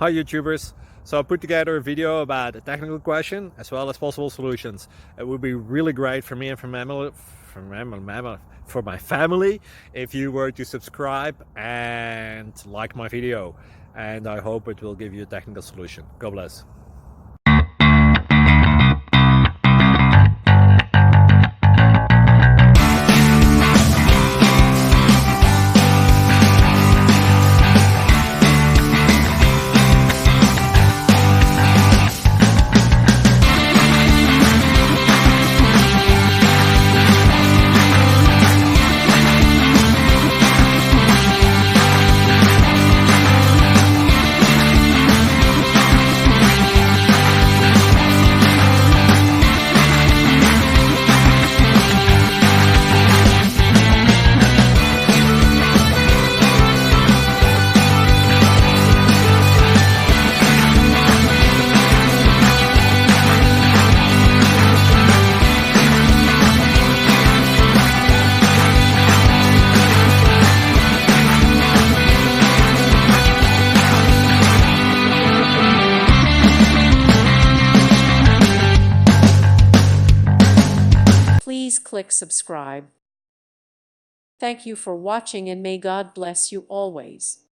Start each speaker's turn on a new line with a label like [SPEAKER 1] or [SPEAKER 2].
[SPEAKER 1] Hi YouTubers! So I put together a video about a technical question as well as possible solutions. It would be really great for me and for my family if you were to subscribe and like my video, and I hope it will give you a technical solution. God bless.
[SPEAKER 2] Please click subscribe. Thank you for watching and may God bless you always.